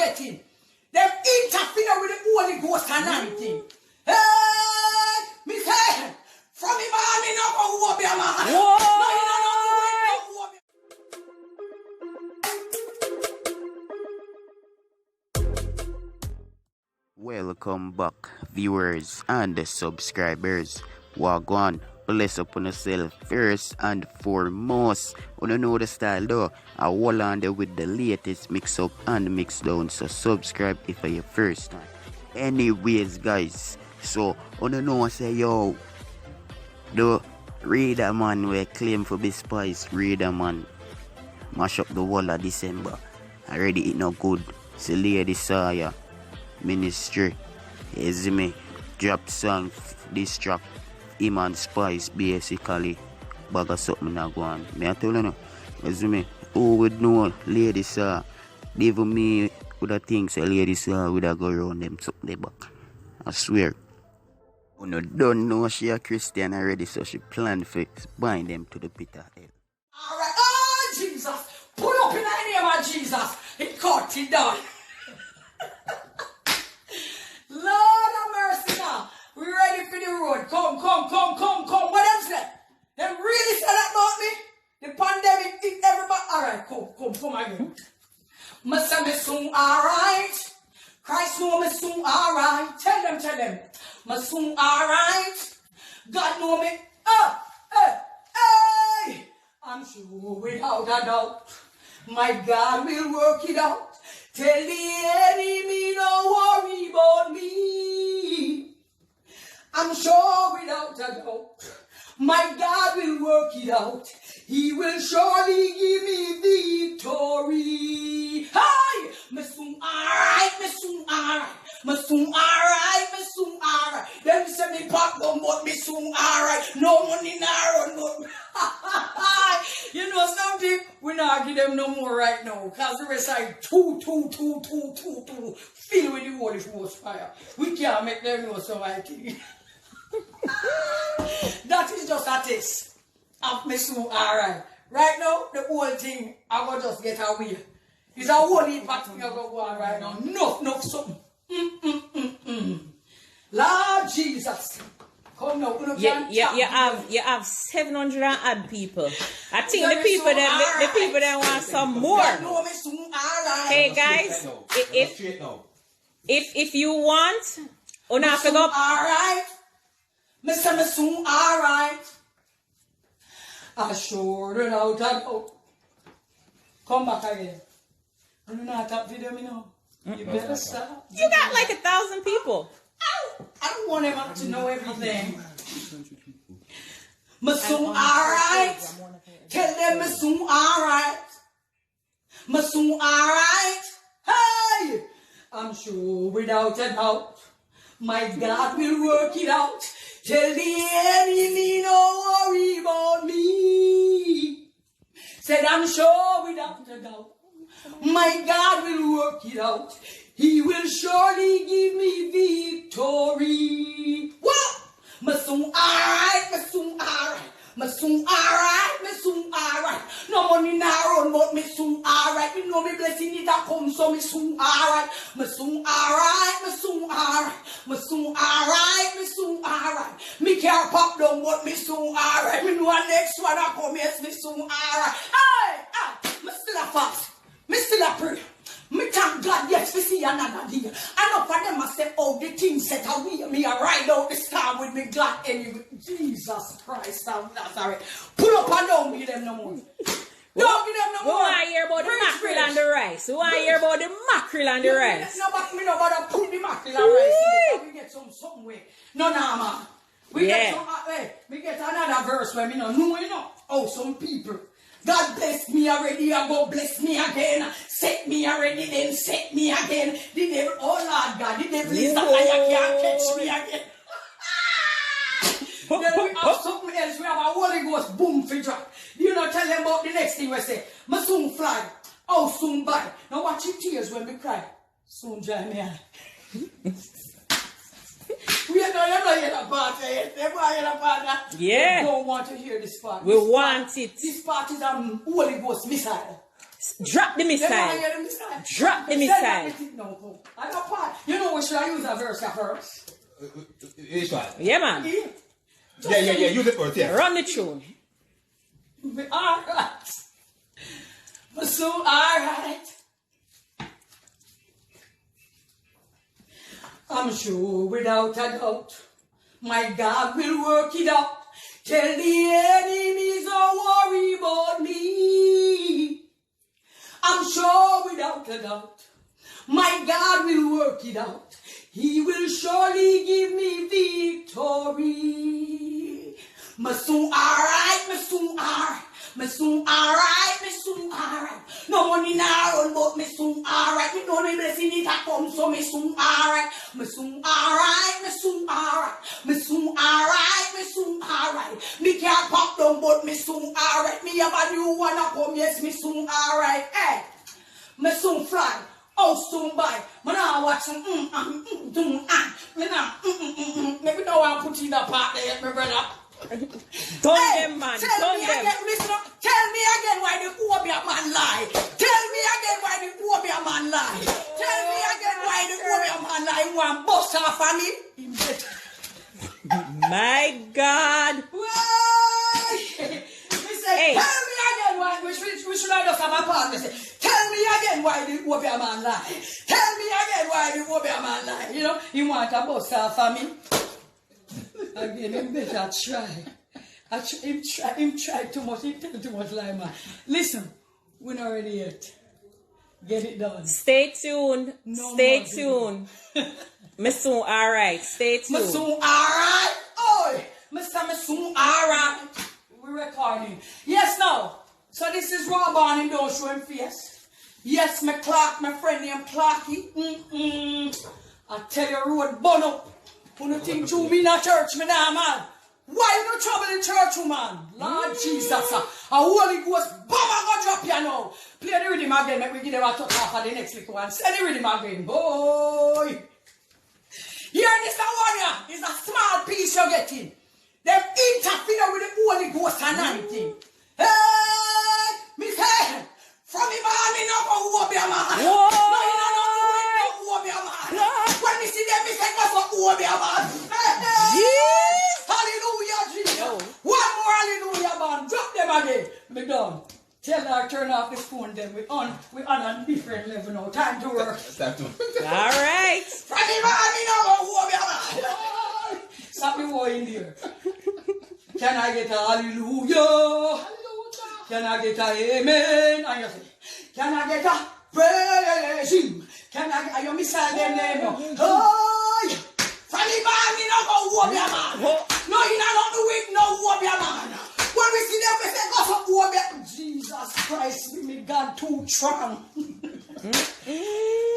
getting. Them interfere with the Holy Ghost anointing. Hey, me say, from him on, me no go whoop your man. No, you don't know Welcome back, viewers and subscribers. Wagwan, bless upon yourself first and foremost. Wanna know the style though? I Wull on there with the latest mix up and mix down. So subscribe if you're your first time. Anyways, guys, so wanna know I say yo, the Raider man we claim for be spice. Raider man mash up the wall of December. Already it no good. See lady saw ya. Ministry, you see me, drop song, this track, him and Spice basically, bag of something na go on. Me I tell you no, you see me, who would know ladies even me would have think say ladies would have go around them something back. I swear. You no don't know she a Christian already, so she planned for bind them to the pit of hell. Alright, oh Jesus, pull up in the name of Jesus, it caught it down. Lord of mercy now. We ready for the road. Come. What else then? Them really said that about me? The pandemic hit everybody. Alright, come again. Me say me soon alright. Christ know me soon alright. Tell them. Me soon alright. God know me. Hey. I'm sure without a doubt. My God will work it out. Tell the enemy don't worry about me. I'm sure without a doubt, my God will work it out. He will surely give me victory. Hey! Me soon alright. Them say me pop gun, but me soon alright. No money na run, but you know something? We not give them no more right now. Cause the rest are two. Filled with the Holy Ghost fire. We can't make them know something. That is just a test of me soon alright. Right now, the whole thing, I will just get away. It's a whole heap of thing I go on right now. Enough something. Lord Jesus. Come now, you have 700 and odd people. I think the people that want some more. Hey guys, if you want, have to go. Alright. Me soon alright. I sure it out. Come back again. You not that video me now. You better stop. You got like 1,000 people. I don't want him to know everything. Me soon alright. Tell them me soon alright. Me soon alright. Hey! I'm sure without a doubt, my God will work it out. Tell the enemy don't worry about me. Said I'm sure without a doubt, my God will work it out. He will surely give me victory. What? Me soon alright. No money na run, but me soon alright. Me know me blessing it a come, so me soon alright. Me soon alright. Me can't pop down, but me soon alright. Me know a next one a come, yes, me soon alright. Hey, me still a fast. Me still a pray. Me thank God, yes, we see another day. I know for them I say, oh, the thing set away. Me a ride out the star with me glad anyway. Jesus Christ of Nazareth. Pull up and don't give them no more. Don't give them no more. We want to hear about the mackerel and the rice. We want to hear about the mackerel and the rice. Me no bother put the mackerel and rice in it. We get some way. No, man. We get another verse where me no know, you know. Oh, some people. God bless me already, and go bless me again. Set me already, then set me again. The devil, oh Lord God, the devil is the liar, can't catch me again. Then we have something else, we have a Holy Ghost boom for drop. You know, tell them about the next thing we say. Me soon fly, oh soon buy. Now watch your tears when we cry. Soon join me on. We are not hear that part yet. Everybody hear that part. Yeah. We don't want to hear this part. We want it. This part is a Holy Ghost missile. Drop the missile. Drop the missile. No, I got part. You know what should I use a verse at first? Which one? Yeah, man. Yeah. Use it first, yeah. Run the tune. Alright. So, alright. I'm sure without a doubt, my God will work it out. Tell the enemies don't worry about me. I'm sure without a doubt, my God will work it out. He will surely give me victory. Me soon alright, me soon alright. Me soon alright, me soon alright. No money now run, but me soon alright. Me know me blessing it a come, so me soon alright. Me soon alright, me soon alright. Me soon alright, me soon alright. Me can't pop down, but me soon alright. Me have a new one a come, yes, me soon alright. Hey, me soon fly. Oh, soon buy. Me now watch some me now maybe now I'm putting the part there, my brother. Them, man. Tell me again, listen up. Tell me again why the Obia man lie. Tell me again why the Obia man lie. Tell me again why the Obia man lie. One bust off on me. My God. Hey. Tell me again why we should not just have a partner. Tell me again why the Obia man lie. Tell me again why the Obia man lie. You know, you want a bust off on me. Again, him better try. Him try too much. He tell too much lie, man. Listen, we're not ready yet. Get it done. Stay tuned. Stay tuned. Me soon alright. Stay tuned. Me soon alright. Oi, Mr. Me soon alright. We're recording. Yes, now. So this is Raw Barn. Him don't show him face. Yes, me Clark, my friend named Clarky. I tell you, road burn up. Who no think you me in a church, me nah, man? Why you no trouble in church, man? Lord Jesus, a Holy Ghost, bomb, I go drop you now. Play the rhythm again, make we give them a touch off of the next little one. Send the rhythm again, boy. Hear this one, yeah? It's a small piece you're getting. Them interfere with the Holy Ghost anointing. Hey, me say, from me man, me no go whoop your man. No, you no whoop your man. When me see them, me say, go for whoop your man. Hallelujah, Jesus. One more hallelujah, man. Drop them again. Me done. Tell her turn off this phone then. We on a different level now. Time to work. Alright. From me man, me no go whoop your man. Stop me war in there. Can I get a hallelujah? Can I get a amen? And you say, can I get a praise him? Can I get a missile them name now? Oh, from the man, we no go whoop your man. No, you not do it, no whoop your man. When we see them, we say, go for whoop your Jesus Christ, me God too strong.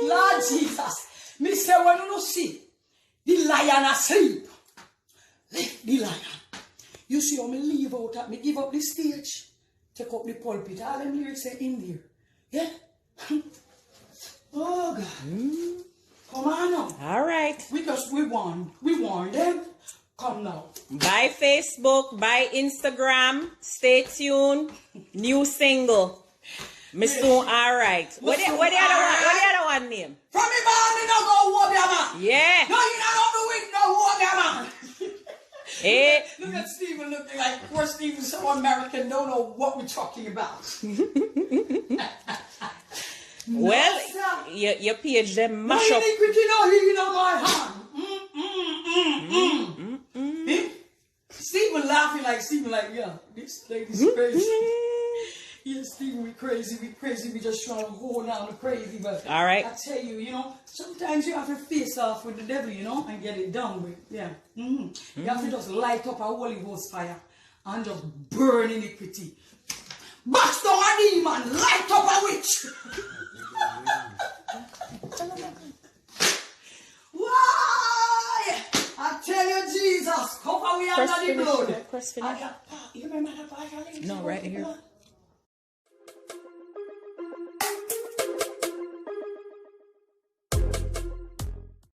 Lord Jesus, me say, when you see the lion asleep, left the lion. You see how me leave out at me give up the stage. Take up the pulpit. All them lyrics say in there. Yeah? Oh God. Come on now. Alright. We warn them. Come now. By Facebook, by Instagram. Stay tuned. New single. Me soon alright. What the other one name? From me man, me no go whoop your man. Yeah. No, you not do it, no whoop your man. Hey. Look at Stephen looking like poor Stephen, so American, don't know what we're talking about. Well, your page them mash up. Iniquity no healing on my hand. Stephen laughing like Stephen like, yeah, this lady's crazy. Yes, Stephen, we crazy, we just trying to hold on to crazy, but all right. I tell you, sometimes you have to face off with the devil, and get it done with, yeah. You have to just light up a Holy Ghost fire and just burn iniquity. Bust down a demon, light up a witch. Why? I tell you, Jesus, cover we under the blood. Press finish. You remember that part? No, right here.